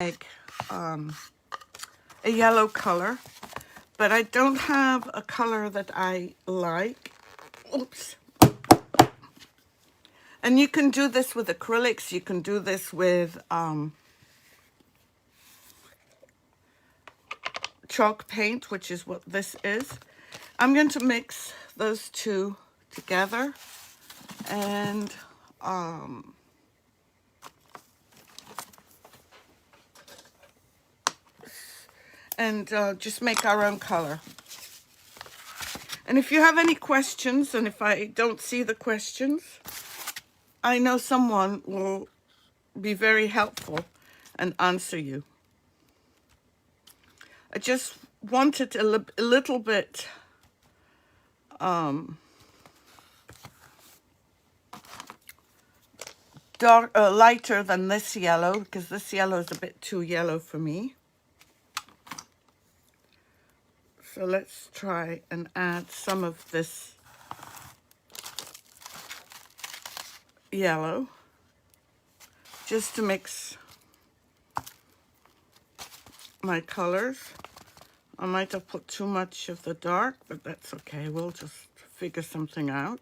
like a yellow color, but I don't have a color that I like. Oops. And you can do this with acrylics. You can do this with chalk paint, which is what this is. I'm going to mix those two together and just make our own color. And if you have any questions, and if I don't see the questions, I know someone will be very helpful and answer you. I just wanted a little bit lighter than this yellow, because this yellow is a bit too yellow for me. So let's try and add some of this yellow just to mix my colors. I might have put too much of the dark, but that's okay. We'll just figure something out.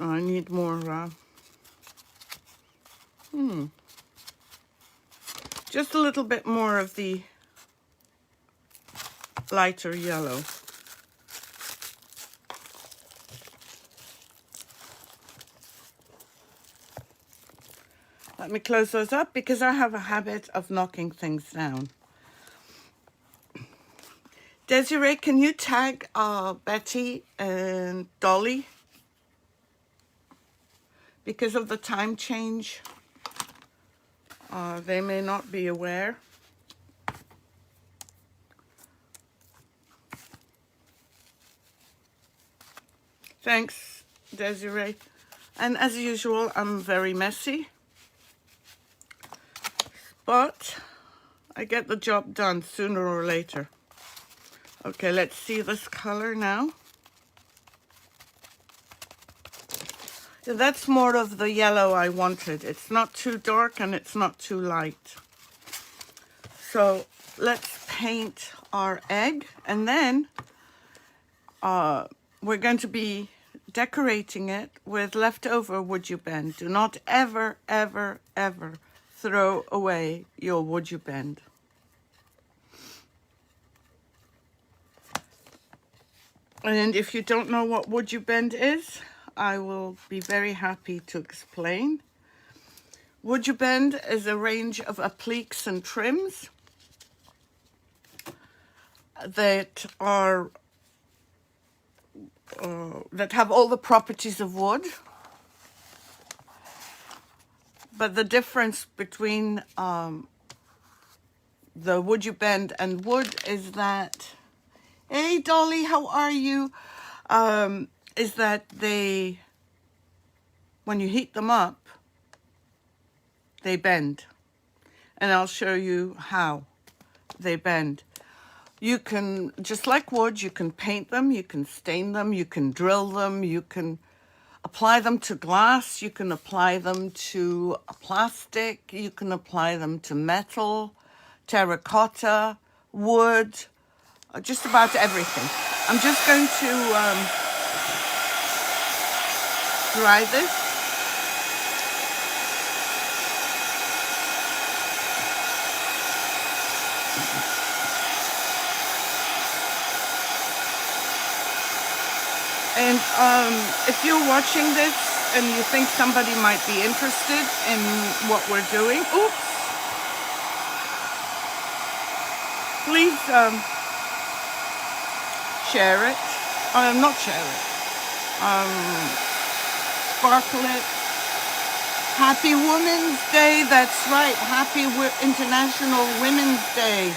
I need more, just a little bit more of the lighter yellow. Let me close those up because I have a habit of knocking things down. Desiree, can you tag Betty and Dolly? Because of the time change, they may not be aware. Thanks, Desiree. And as usual, I'm very messy, but I get the job done sooner or later. Okay, let's see this color now. Yeah, that's more of the yellow I wanted. It's not too dark and it's not too light. So let's paint our egg, and then we're going to be decorating it with leftover WoodUBend. Do not ever, ever, ever throw away your WoodUBend. And if you don't know what WoodUBend is, I will be very happy to explain. WoodUBend is a range of appliques and trims that are that have all the properties of wood. But the difference between the WoodUBend and wood is that, hey Dolly, how are you? Is that they, when you heat them up, they bend. And I'll show you how they bend. You can, just like wood, you can paint them, you can stain them, you can drill them, you can apply them to glass, you can apply them to plastic, you can apply them to metal, terracotta, wood, just about everything. I'm just going to dry this. And if you're watching this and you think somebody might be interested in what we're doing, oops, please share it. Not share it. Sparkle it. Happy Women's Day. That's right. Happy International Women's Day.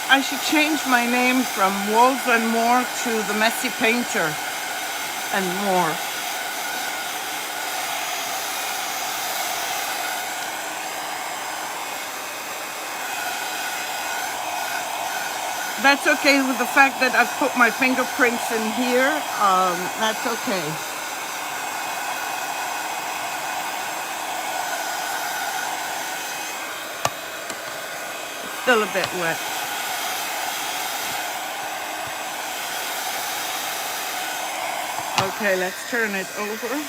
I should change my name from Wolf and More to the Messy Painter and More. That's okay with the fact that I've put my fingerprints in here. That's okay. It's still a bit wet. Okay, let's turn it over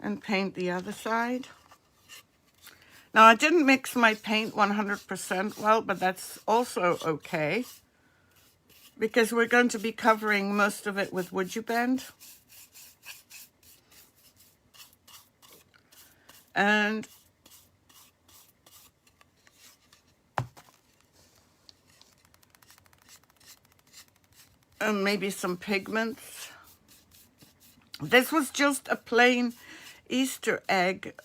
and paint the other side. Now, I didn't mix my paint 100% well, but that's also okay, because we're going to be covering most of it with WoodUBend. And maybe some pigments. This was just a plain Easter egg,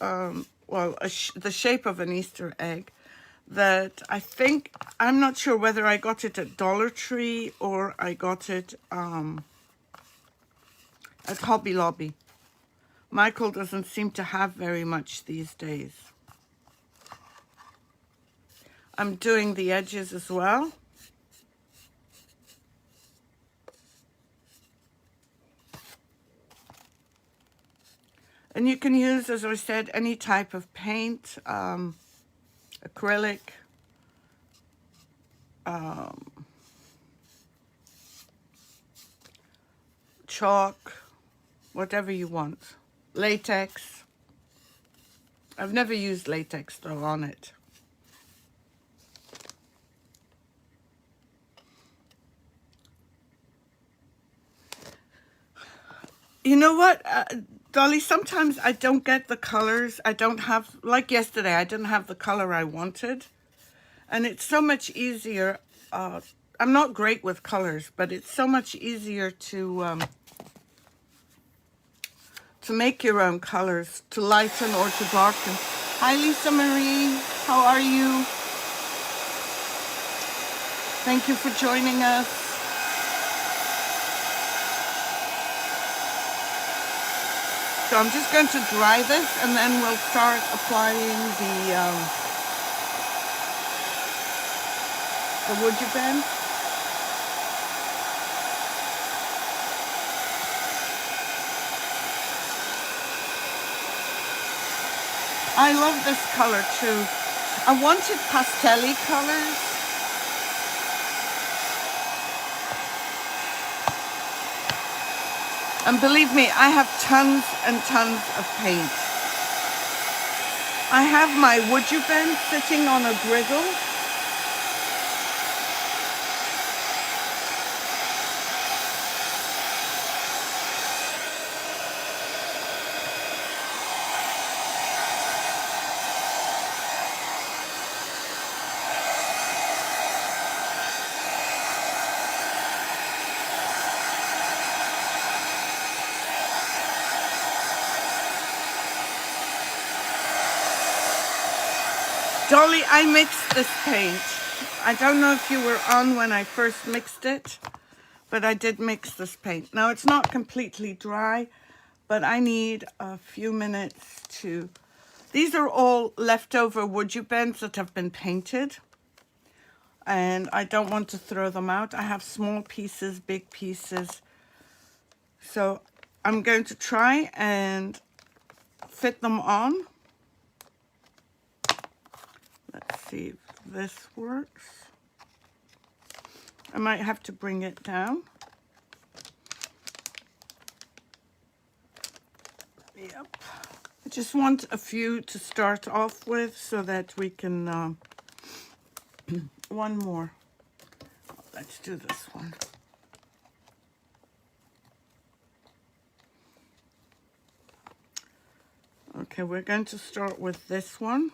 well, the shape of an Easter egg that I think, I'm not sure whether I got it at Dollar Tree or I got it at Hobby Lobby. Michael doesn't seem to have very much these days. I'm doing the edges as well. And you can use, as I said, any type of paint, acrylic, chalk, whatever you want. Latex. I've never used latex though on it. You know what, Dolly, sometimes I don't get the colors. I don't have, like yesterday, I didn't have the color I wanted. And it's so much easier. I'm not great with colors, but it's so much easier to make your own colors, to lighten or to darken. Hi, Lisa Marie. How are you? Thank you for joining us. So I'm just going to dry this and then we'll start applying the WoodUBend. I love this color too. I wanted pastel-y colors. And believe me, I have tons and tons of paint. I have my WoodUBend sitting on a griddle. Dolly, I mixed this paint. I don't know if you were on when I first mixed it, but I did mix this paint. Now, it's not completely dry, but I need a few minutes to... These are all leftover WoodUBends that have been painted, and I don't want to throw them out. I have small pieces, big pieces. So I'm going to try and fit them on. Let's see if this works. I might have to bring it down. Yep. I just want a few to start off with so that we can... one more. Let's do this one. Okay, we're going to start with this one.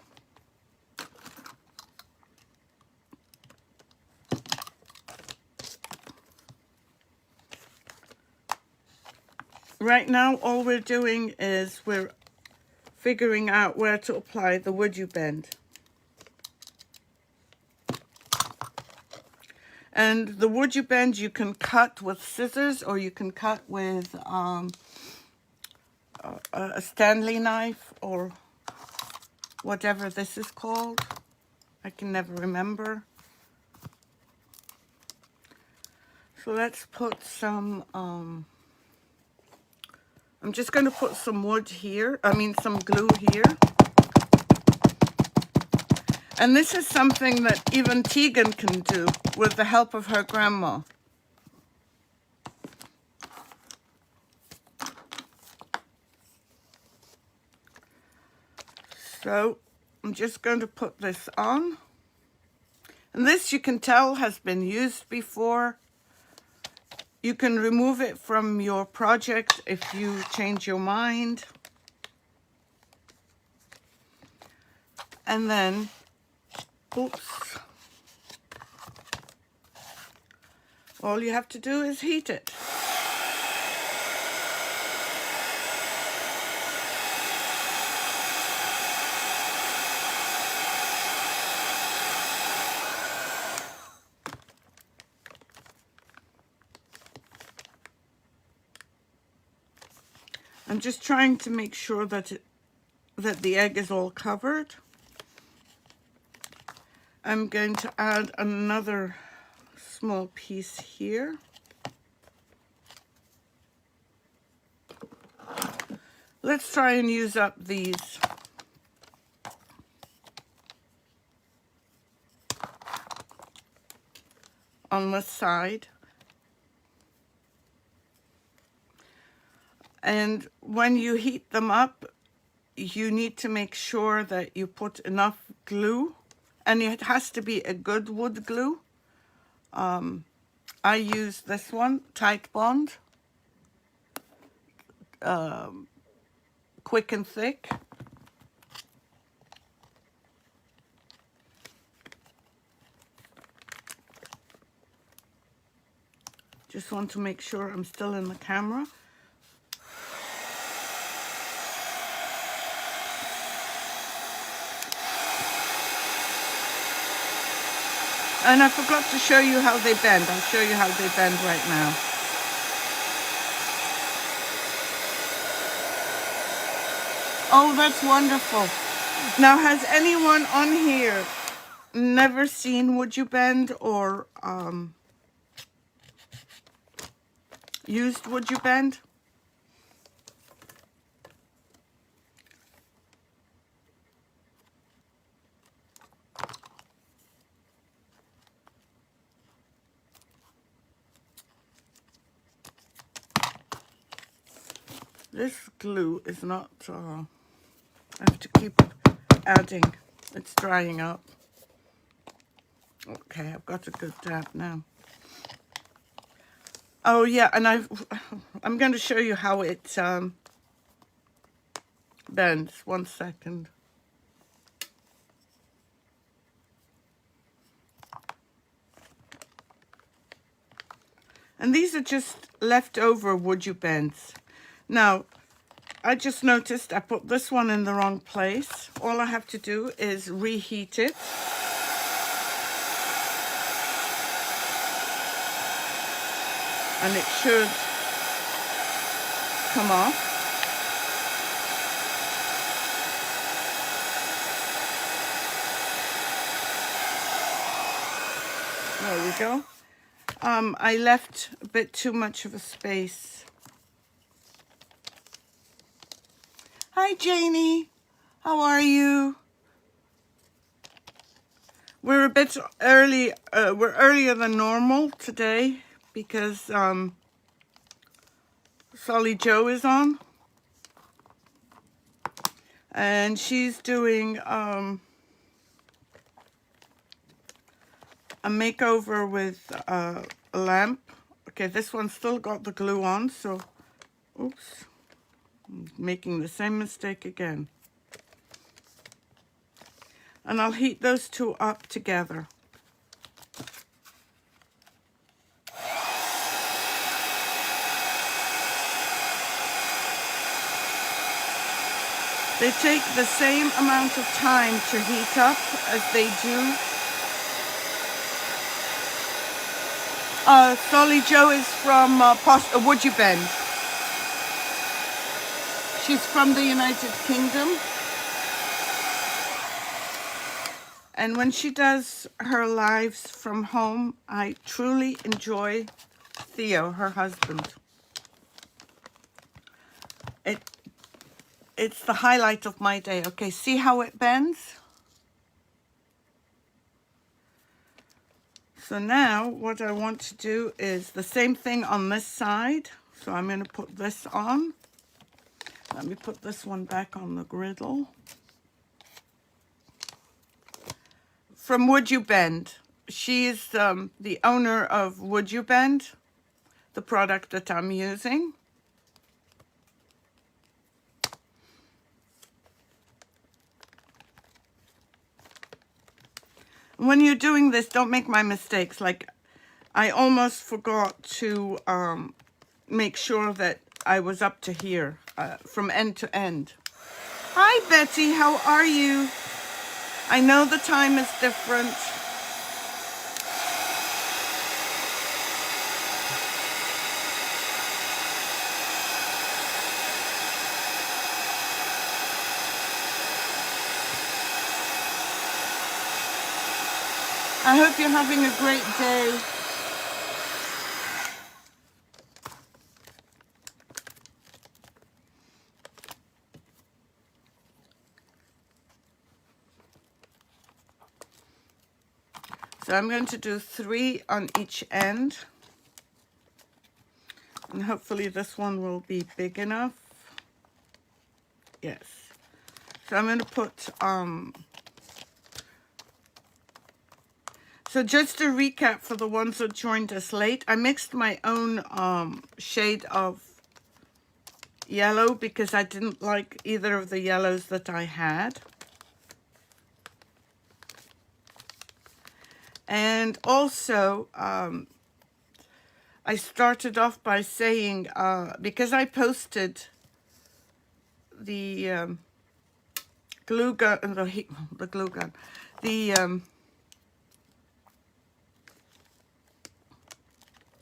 Right now, all we're doing is we're figuring out where to apply the WoodUBend. And the WoodUBend you can cut with scissors or you can cut with a Stanley knife or whatever this is called. I can never remember. So let's put some, I'm just going to put some wood here, some glue here. And this is something that even Tegan can do with the help of her grandma. So I'm just going to put this on. And this, you can tell, has been used before. You can remove it from your project if you change your mind. And then, oops, all you have to do is heat it. I'm just trying to make sure that the egg is all covered. I'm going to add another small piece here. Let's try and use up these. On the side. And when you heat them up, you need to make sure that you put enough glue, and it has to be a good wood glue. I use this one, Tight Bond, quick and thick. Just want to make sure I'm still in the camera. And I forgot to show you how they bend. I'll show you how they bend right now. Oh, that's wonderful. Now, has anyone on here never seen WoodUBend or used WoodUBend? This glue is not, I have to keep adding. It's drying up. Okay, I've got a good dab now. Oh yeah, and I'm going to show you how it bends. 1 second. And these are just leftover WoodUBends. Now, I just noticed I put this one in the wrong place. All I have to do is reheat it. And it should come off. There we go. I left a bit too much of a space. Hi, Janie. How are you? We're a bit early. We're earlier than normal today because Solly Joe is on. And she's doing a makeover with a lamp. Okay, this one's still got the glue on, so oops. I'm making the same mistake again. And I'll heat those two up together. They take the same amount of time to heat up as they do. Solly Joe is from WoodUBend. She's from the United Kingdom. And when she does her lives from home, I truly enjoy Theo, her husband. It's the highlight of my day. Okay, see how it bends? So now what I want to do is the same thing on this side. So I'm going to put this on. Let me put this one back on the griddle. From WoodUBend. She's the owner of WoodUBend, the product that I'm using. When you're doing this, don't make my mistakes. Like, I almost forgot to make sure that I was up to here, from end to end. Hi, Betty, how are you? I know the time is different. I hope you're having a great day. So I'm going to do 3 on each end. And hopefully this one will be big enough. Yes. So I'm going to put, so just to recap for the ones that joined us late, I mixed my own shade of yellow because I didn't like either of the yellows that I had. And also, I started off by saying, because I posted the glue gun, the glue gun,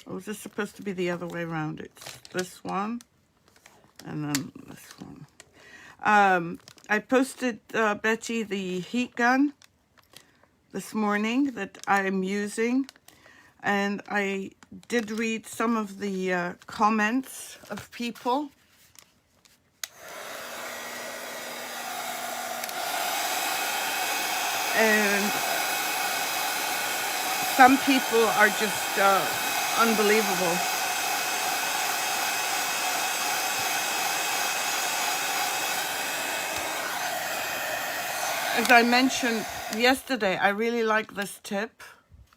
or was this supposed to be the other way around? It's this one, and then this one. I posted, Betty, the heat gun this morning that I'm using, and I did read some of the comments of people. And some people are just unbelievable. As I mentioned yesterday, I really like this tip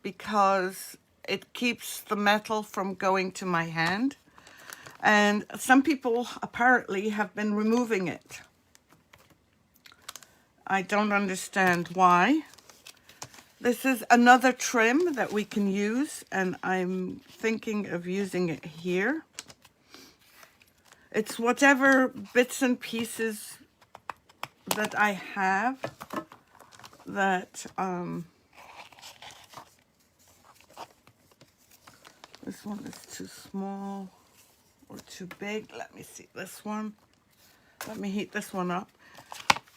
because it keeps the metal from going to my hand. And some people apparently have been removing it. I don't understand why. This is another trim that we can use, and I'm thinking of using it here. It's whatever bits and pieces that I have that this one is too small or too big. Let me see this one. Let me heat this one up.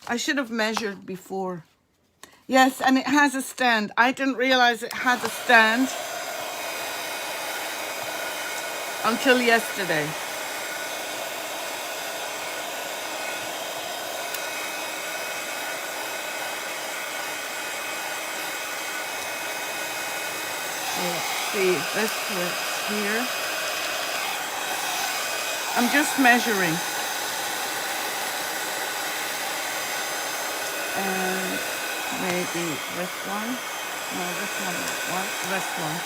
I should have measured before. Yes, and it has a stand. I didn't realize it had a stand until yesterday. Let's see, this fits here. I'm just measuring. And maybe this one. No, this one, what? This one.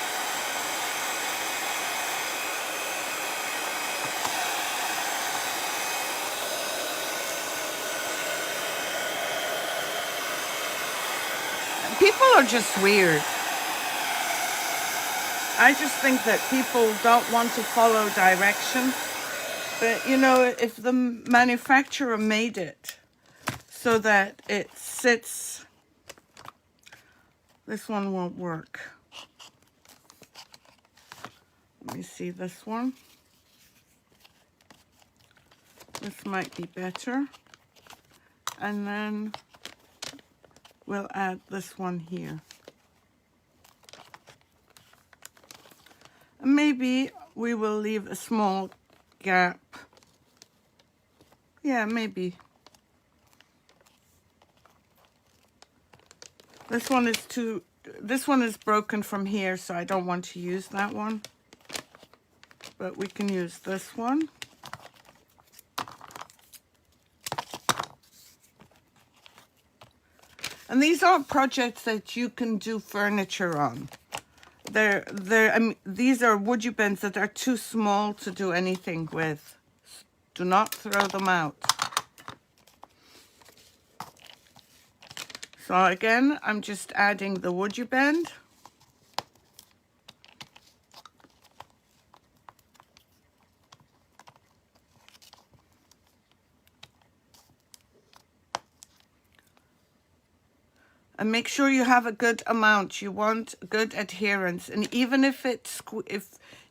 People are just weird. I just think that people don't want to follow directions. But, you know, if the manufacturer made it so that it sits, this one won't work. Let me see this one. This might be better. And then we'll add this one here. And maybe we will leave a small gap. Yeah, maybe. This one is broken from here, so I don't want to use that one. But we can use this one. And these are projects that you can do furniture on. I mean, these are WoodUBends that are too small to do anything with. Do not throw them out. So again, I'm just adding the WoodUBend. And make sure you have a good amount. You want good adherence. And even if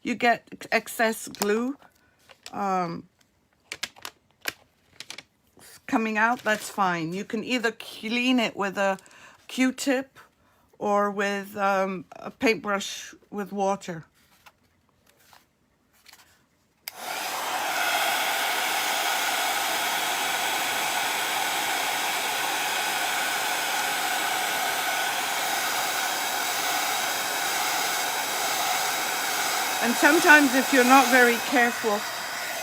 you get excess glue coming out, that's fine. You can either clean it with a Q-tip or with a paintbrush with water. And sometimes if you're not very careful,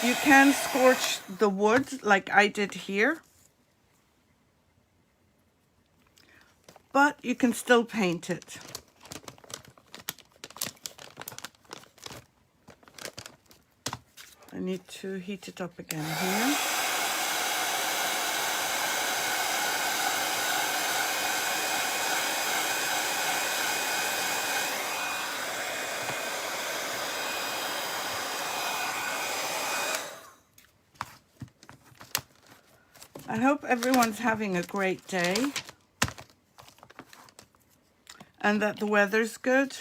you can scorch the wood like I did here. But you can still paint it. I need to heat it up again here. I hope everyone's having a great day and that the weather's good.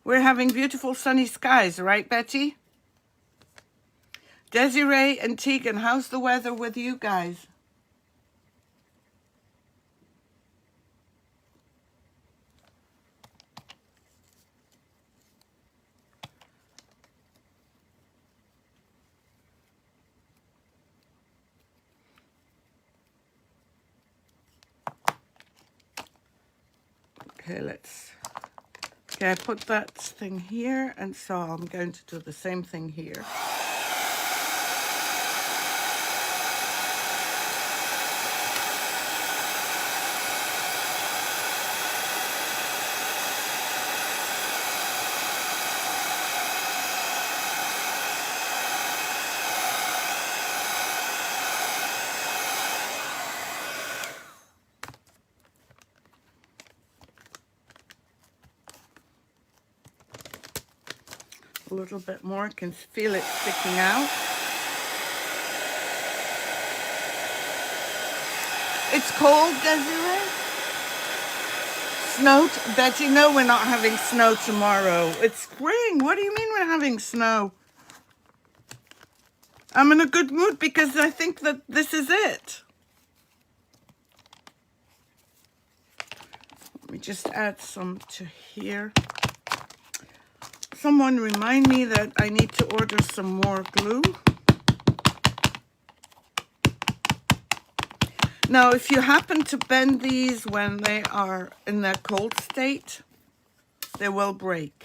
We're having beautiful sunny skies, right, Betty? Desiree and Tegan, how's the weather with you guys? Okay, I put that thing here, and so I'm going to do the same thing here. A little bit more, I can feel it sticking out. It's cold, Desiree? Snow, Betty, no, we're not having snow tomorrow. It's spring. What do you mean we're having snow? I'm in a good mood because I think that this is it. Let me just add some to here. Someone remind me that I need to order some more glue. Now, if you happen to bend these when they are in their cold state, they will break.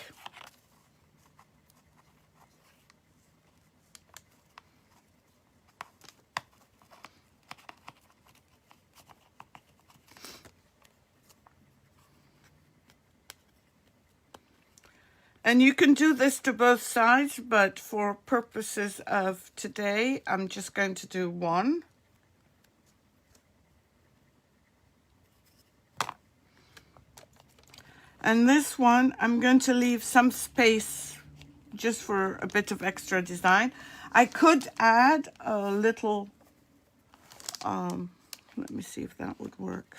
And you can do this to both sides, but for purposes of today, I'm just going to do one. And this one, I'm going to leave some space just for a bit of extra design. I could add a little, let me see if that would work.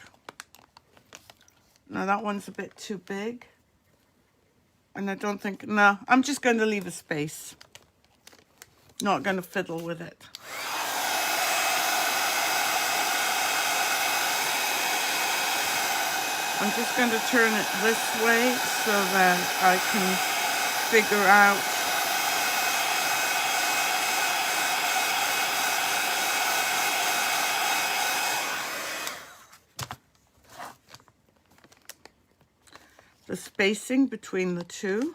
No, that one's a bit too big. And I don't think, no, I'm just going to leave a space. Not going to fiddle with it. I'm just going to turn it this way so that I can figure out the spacing between the two.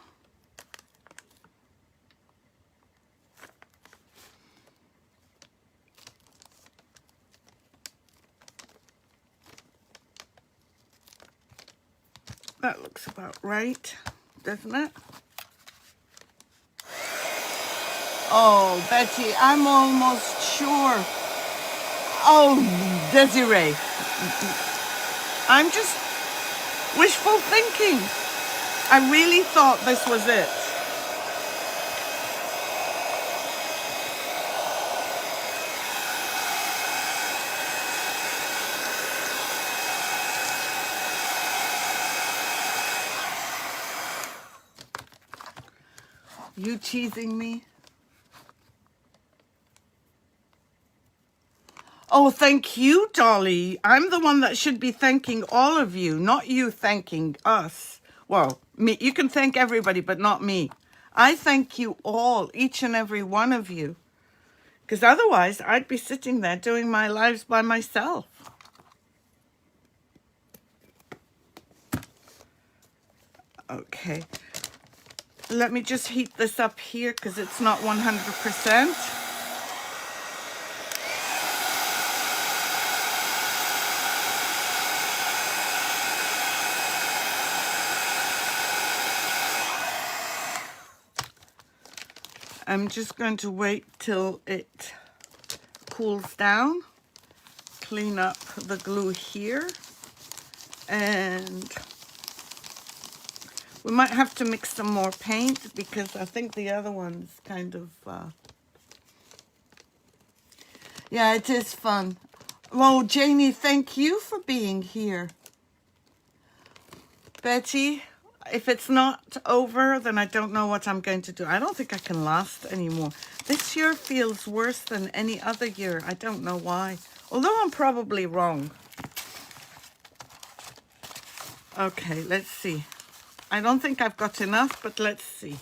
That looks about right, doesn't it? Oh, Betty, I'm almost sure. Oh, Desiree. I'm just wishful thinking. I really thought this was it. You teasing me? Oh, thank you, Dolly. I'm the one that should be thanking all of you, not you thanking us. Well, me. You can thank everybody, but not me. I thank you all, each and every one of you. Because otherwise, I'd be sitting there doing my lives by myself. Okay. Let me just heat this up here because it's not 100%. I'm just going to wait till it cools down, clean up the glue here, and we might have to mix some more paint because I think the other one's kind of, yeah, it is fun. Well, Janie, thank you for being here. Betty, if it's not over, then I don't know what I'm going to do. I don't think I can last anymore. This year feels worse than any other year. I don't know why. Although I'm probably wrong. Okay, let's see. I don't think I've got enough, but let's see.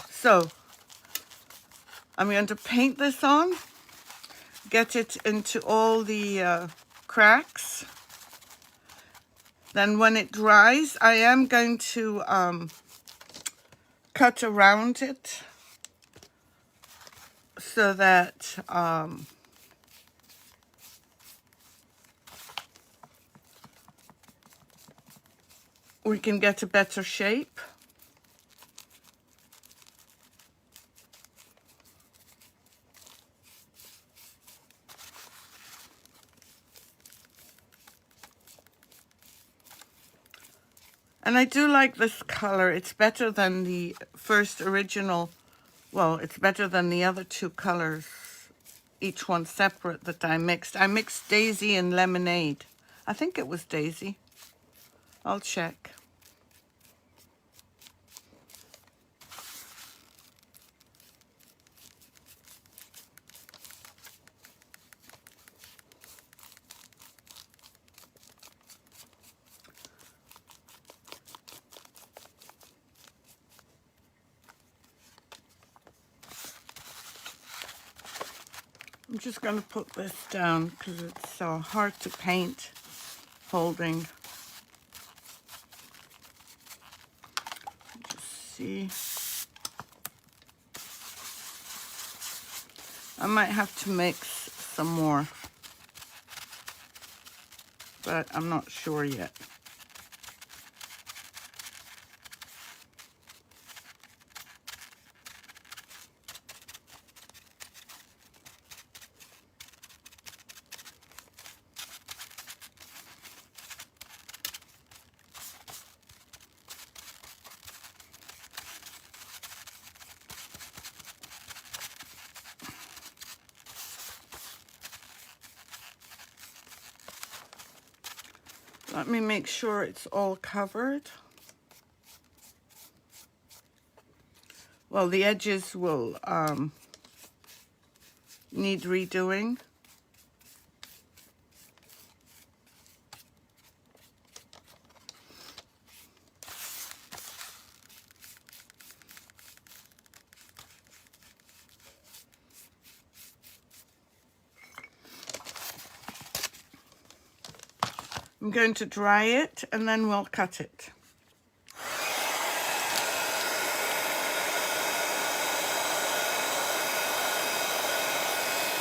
So, I'm going to paint this on. Get it into all the cracks. Then when it dries, I am going to cut around it so that we can get a better shape. And I do like this color. It's better than the first original. Well, it's better than the other two colors, each one separate that I mixed. I mixed Daisy and Lemonade. I think it was Daisy. I'll check. I'm just going to put this down because it's so hard to paint holding. Just see. I might have to mix some more, but I'm not sure yet. Let me make sure it's all covered. Well, the edges will need redoing. I'm going to dry it and then we'll cut it.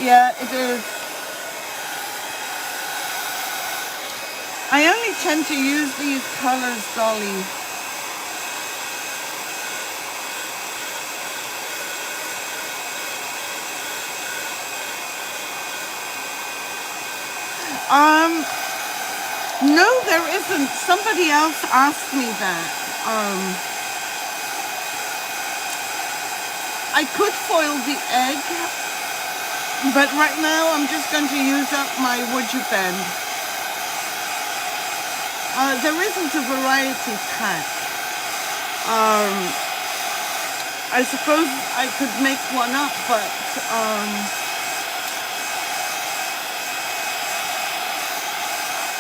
Yeah, it is. I only tend to use these colors, Dolly. No, there isn't. Somebody else asked me that. I could foil the egg, but right now I'm just going to use up my WoodUBend. There isn't a variety pack. I suppose I could make one up, but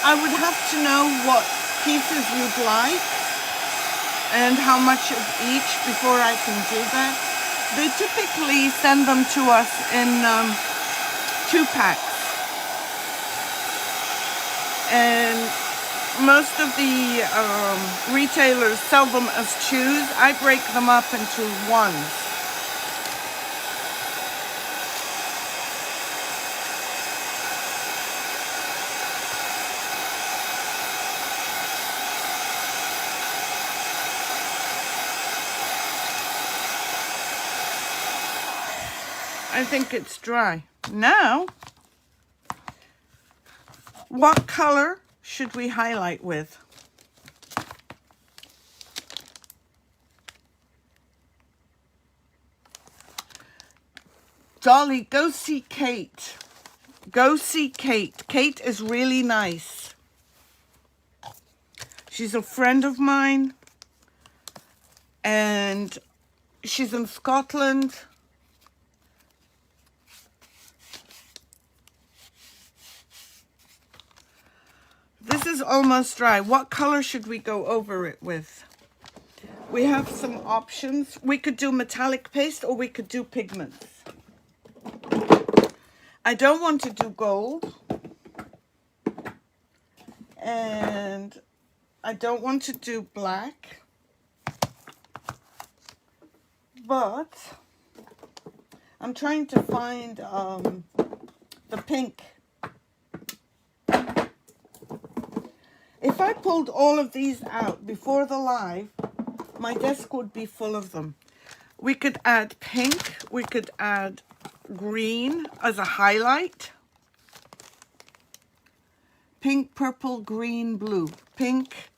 I would have to know what pieces you'd like and how much of each before I can do that. They typically send them to us in 2 packs. And most of the retailers sell them as 2s. I break them up into 1s. I think it's dry. Now, what color should we highlight with? Dolly, go see Kate. Go see Kate. Kate is really nice. She's a friend of mine, and she's in Scotland. This is almost dry. What color should we go over it with? We have some options. We could do metallic paste or we could do pigments. I don't want to do gold. And I don't want to do black. But I'm trying to find the pink. If I pulled all of these out before the live, my desk would be full of them. We could add pink. We could add green as a highlight. Pink, purple, green, blue. Pink.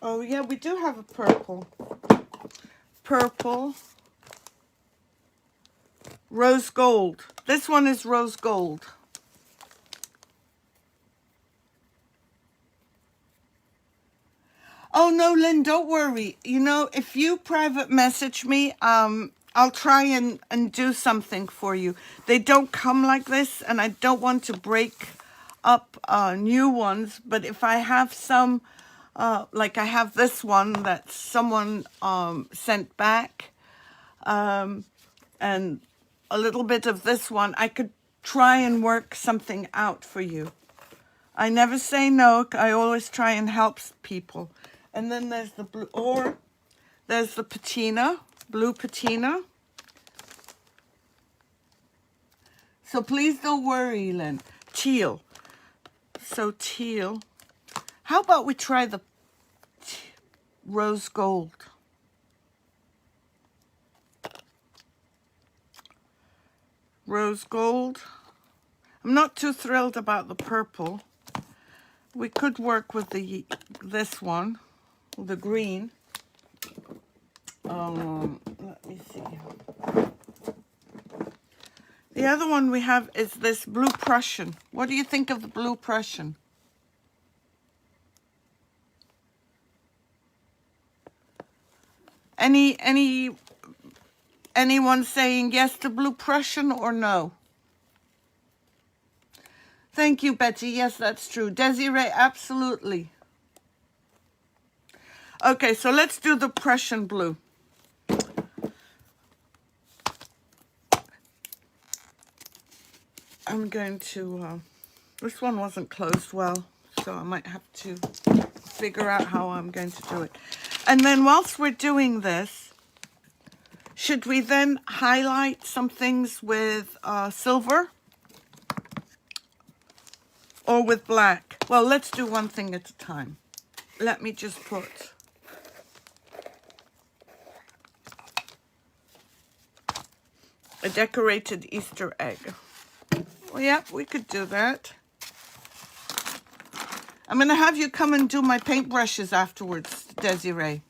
Oh yeah, we do have a purple. Purple. Rose gold. This one is rose gold. Oh no, Lynn, don't worry. You know, if you private message me, I'll try and do something for you. They don't come like this, and I don't want to break up new ones. But if I have some, like I have this one that someone sent back, and a little bit of this one, I could try and work something out for you. I never say no. I always try and help people. And then there's the blue, or there's the patina, blue patina. So please don't worry, Lynn. Teal. So teal. How about we try the rose gold? Rose gold. I'm not too thrilled about the purple. We could work with this one. The green. Let me see. The other one we have is this blue Prussian. What do you think of the blue Prussian? Anyone saying yes to blue Prussian or no? Thank you, Betty. Yes, that's true. Desiree, absolutely. Okay, so let's do the Prussian blue. I'm going to, this one wasn't closed well, so I might have to figure out how I'm going to do it. And then whilst we're doing this, should we then highlight some things with silver? or with black. Well, let's do one thing at a time. Let me just put a decorated Easter egg. Well, yeah, we could do that. I'm going to have you come and do my paintbrushes afterwards, Desiree.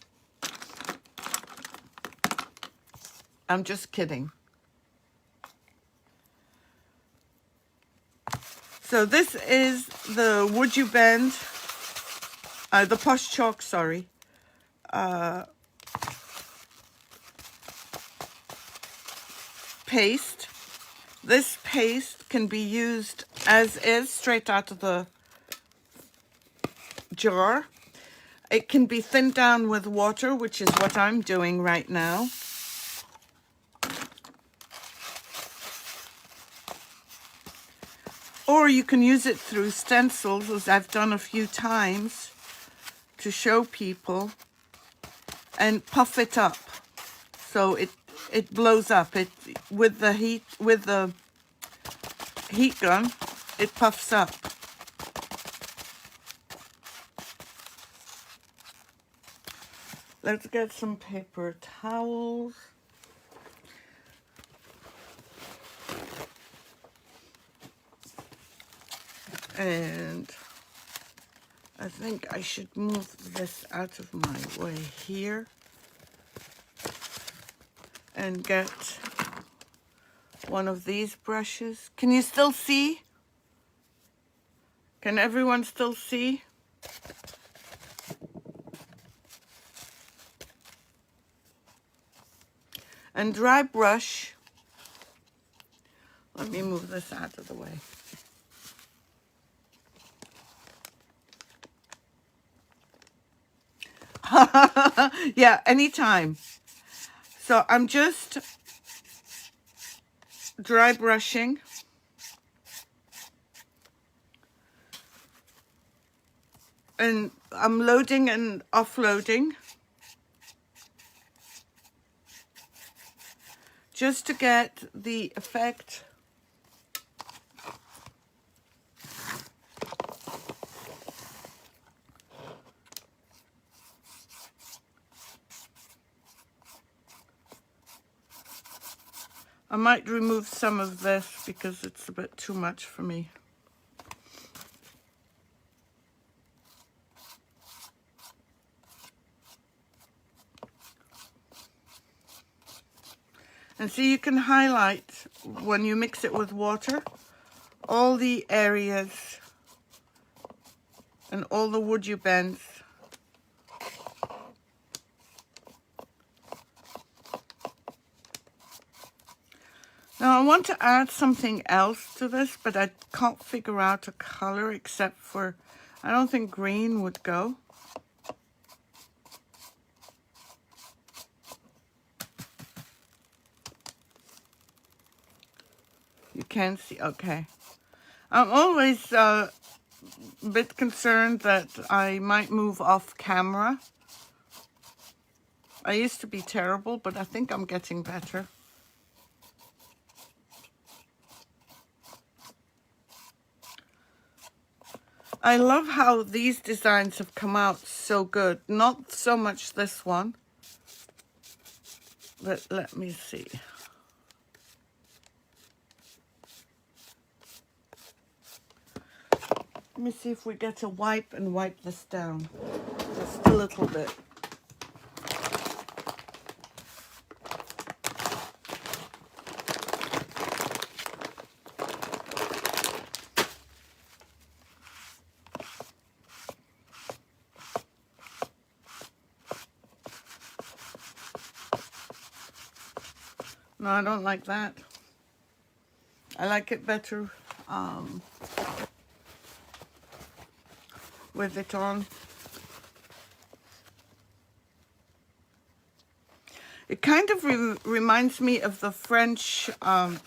I'm just kidding. So this is the WoodUBend, the Posh Chalk, sorry. Paste. This paste can be used as is, straight out of the jar. It can be thinned down with water, which is what I'm doing right now. Or you can use it through stencils, as I've done a few times, to show people, and puff it up. So it blows up. It with the heat gun, it puffs up. Let's get some paper towels. And I think I should move this out of my way here and get one of these brushes. Can you still see? Can everyone still see? And dry brush. Let me move this out of the way. Yeah, anytime. So I'm just dry brushing. And I'm loading and offloading. Just to get the effect. I might remove some of this because it's a bit too much for me. And see, you can highlight, when you mix it with water, all the areas and all the WoodUBends. Now I want to add something else to this, but I can't figure out a color except for, I don't think green would go. You can see, okay. I'm always a bit concerned that I might move off camera. I used to be terrible, but I think I'm getting better. I love how these designs have come out so good. Not so much this one, but let me see. Let me see if we get a wipe and wipe this down just a little bit. No, I don't like that. I like it better with it on. It kind of reminds me of the French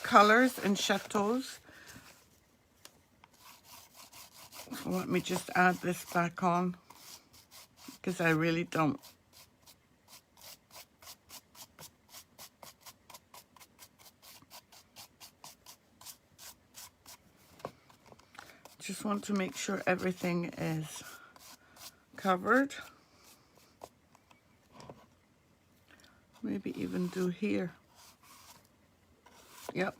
colors and chateaus. Let me just add this back on because I really don't. just want to make sure everything is covered. Maybe even do here. Yep.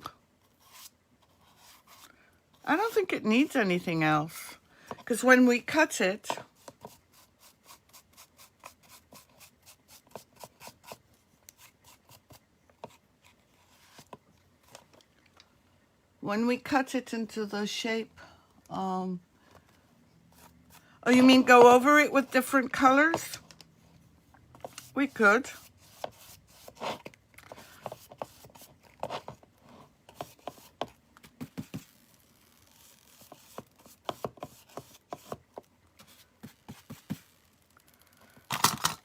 I don't think it needs anything else, because when we cut it, into the shape, oh, you mean go over it with different colors? We could.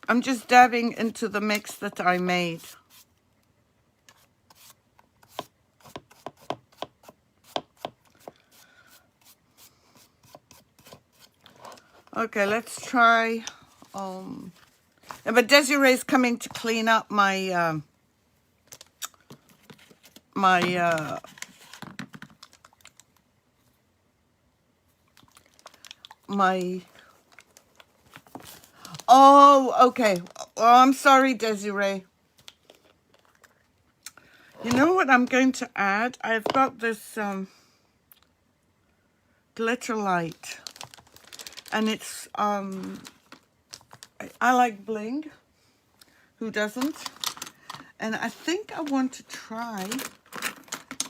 I'm just dabbing into the mix that I made. Okay, let's try. But Desiree's coming to clean up my Oh, okay. Oh, I'm sorry, Desiree. You know what I'm going to add? I've got this glitter light, and it's I like bling. Who doesn't? And I think I want to try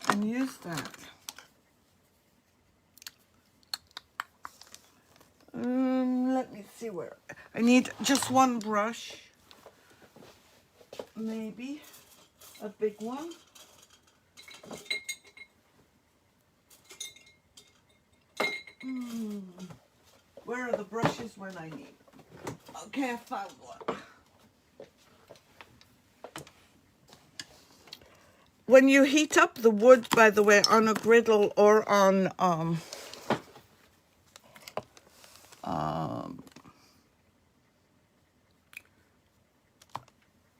and use that. Let me see where. I need just one brush. Maybe a big one. Where are the brushes when I need them? Okay, I found one. When you heat up the wood, by the way, on a griddle or on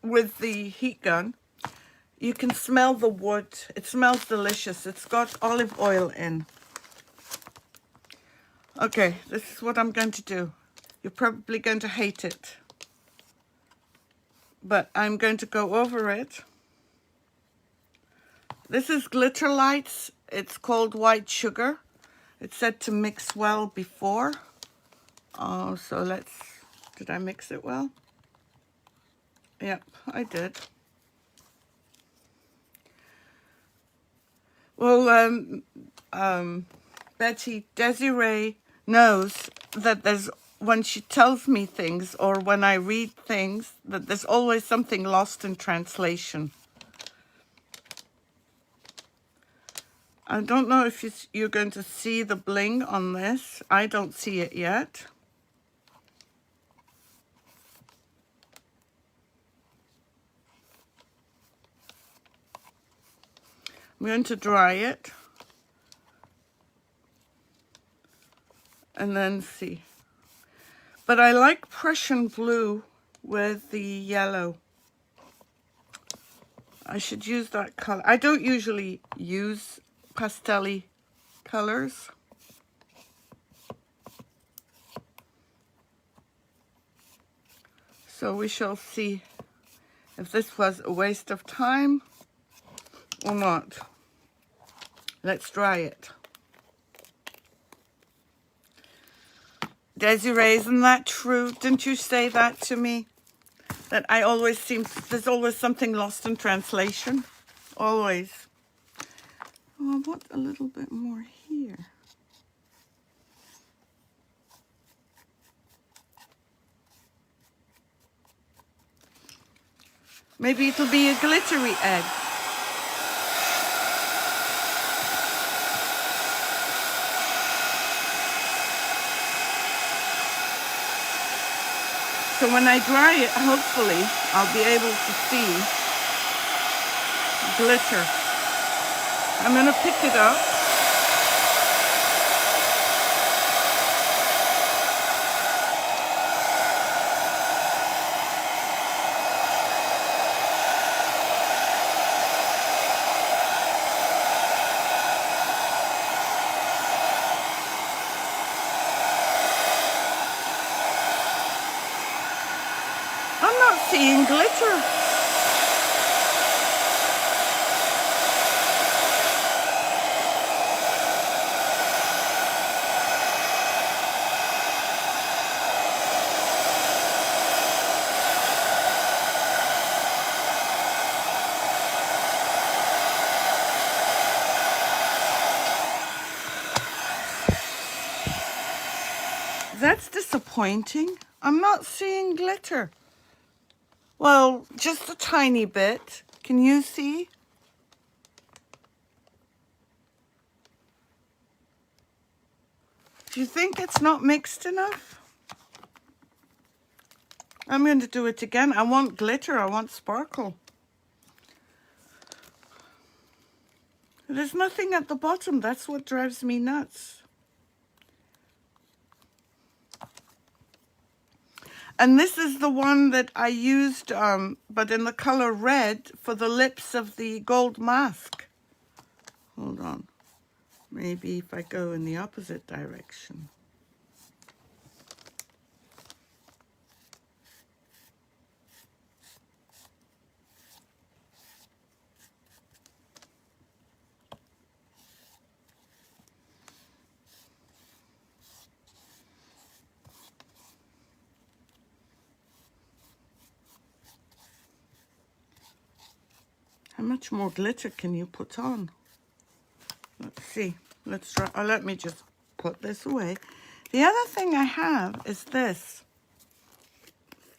with the heat gun, you can smell the wood. It smells delicious. It's got olive oil in. Okay, this is what I'm going to do. You're probably going to hate it, but I'm going to go over it. This is Glitter Lights. It's called white sugar. It's said to mix well before. Oh, so let's, did I mix it well? Yep, I did. Well, Desiree knows that there's, when she tells me things or when I read things, that there's always something lost in translation. I don't know if you're going to see the bling on this. I don't see it yet. I'm going to dry it and then see. But I like Prussian blue with the yellow. I should use that color. I don't usually use pastel-y colors. So we shall see if this was a waste of time or not. Let's dry it. Desiree, isn't that true? Didn't you say that to me? That I always seem, there's always something lost in translation. Always. Oh, I want a little bit more here. Maybe it'll be a glittery egg. So when I dry it, hopefully, I'll be able to see glitter. I'm going to pick it up. seeing glitter. That's disappointing. I'm not seeing glitter. Well, just a tiny bit. Can you see? Do you think it's not mixed enough? I'm going to do it again. I want glitter. I want sparkle. There's nothing at the bottom. That's what drives me nuts. And this is the one that I used, but in the color red for the lips of the gold mask. Hold on. Maybe if I go in the opposite direction. How much more glitter can you put on? Let's see. Let's try. Oh, let me just put this away. The other thing I have is this.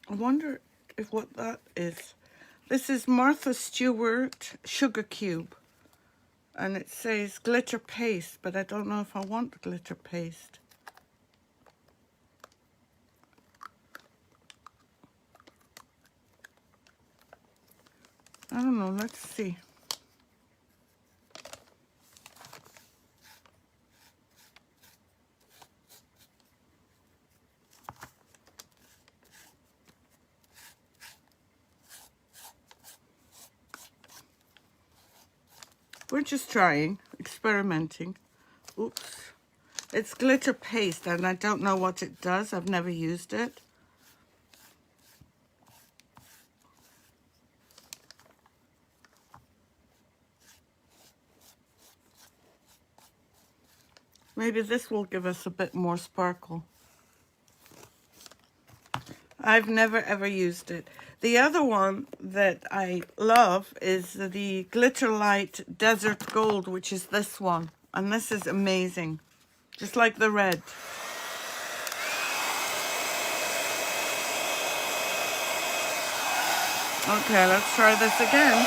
I wonder if what that is. This is Martha Stewart Sugar Cube. And it says glitter paste, but I don't know if I want glitter paste. I don't know. Let's see. We're just trying, experimenting. Oops. It's glitter paste, and I don't know what it does. I've never used it. Maybe this will give us a bit more sparkle. I've never ever used it. The other one that I love is the Glitter Light Desert Gold, which is this one. And this is amazing. Just like the red. Okay, let's try this again.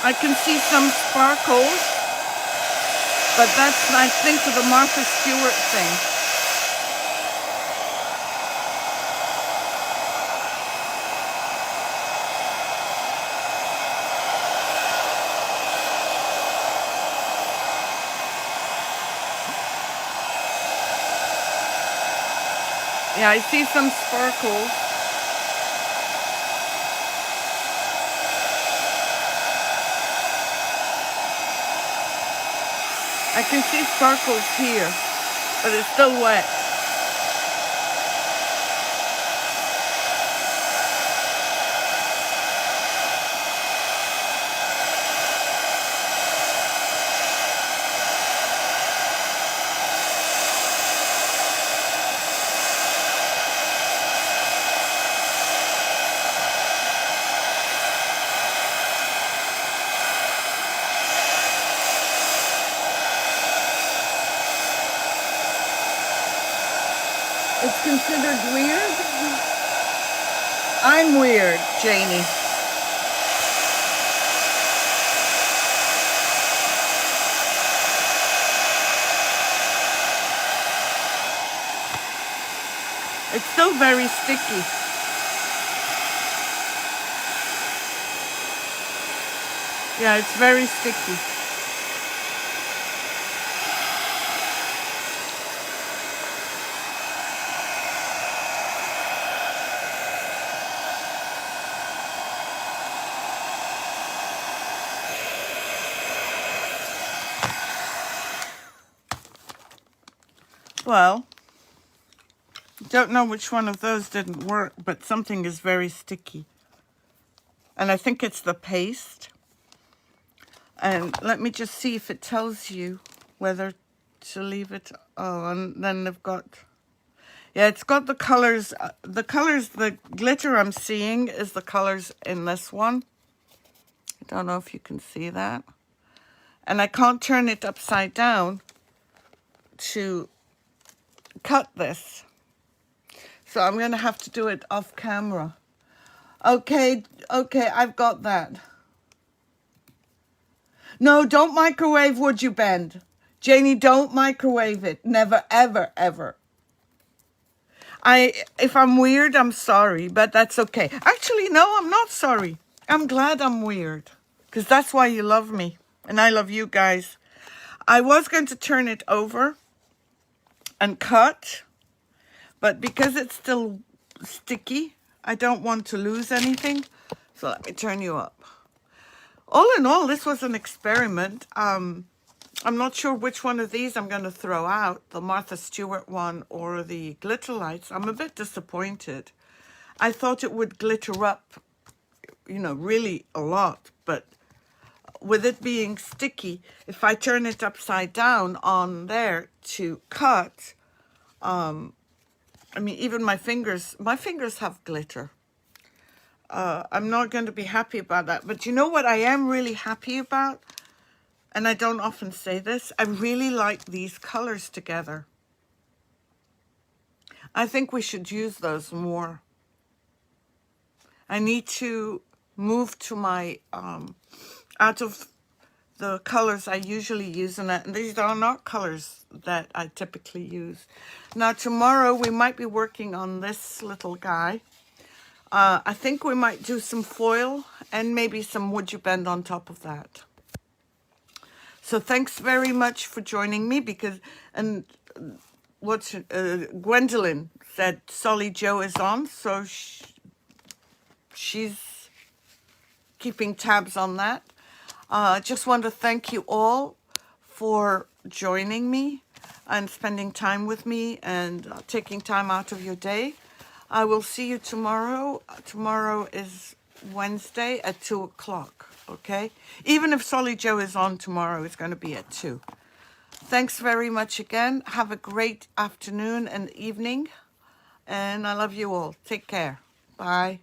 I can see some sparkles, but that's, I think, for the Martha Stewart thing. Yeah, I see some sparkles. I can see sparkles here, but it's still wet. It's considered weird? I'm weird, Janie. It's still very sticky. Yeah, it's very sticky. Well, don't know which one of those didn't work, but something is very sticky. And I think it's the paste. And let me just see if it tells you whether to leave it. Oh, and then they've got, yeah, it's got the colors. The glitter I'm seeing is the colors in this one. I don't know if you can see that. And I can't turn it upside down to cut this. So I'm going to have to do it off camera. Okay, I've got that. No, don't microwave WoodUBend. Janie, don't microwave it. Never, ever, ever. If I'm weird, I'm sorry, but that's okay. Actually, no, I'm not sorry. I'm glad I'm weird, because that's why you love me, and I love you guys. I was going to turn it over and cut, but because it's still sticky, I don't want to lose anything. So let me turn you up. All in all, this was an experiment. I'm not sure which one of these I'm going to throw out, the Martha Stewart one or the glitter lights. I'm a bit disappointed. I thought it would glitter up, you know, really a lot, but with it being sticky, if I turn it upside down on there to cut, I mean, even my fingers have glitter. I'm not going to be happy about that. But you know what I am really happy about? And I don't often say this. I really like these colors together. I think we should use those more. I need to move to my, out of the colors I usually use. And these are not colors that I typically use. Now, tomorrow we might be working on this little guy. I think we might do some foil and maybe some WoodUBend on top of that. So thanks very much for joining me Gwendolyn said Solly Joe is on, so she's keeping tabs on that. I just want to thank you all for joining me and spending time with me and taking time out of your day. I will see you tomorrow. Tomorrow is Wednesday at 2 o'clock, okay? Even if Solly Joe is on tomorrow, it's going to be at 2. Thanks very much again. Have a great afternoon and evening. And I love you all. Take care. Bye.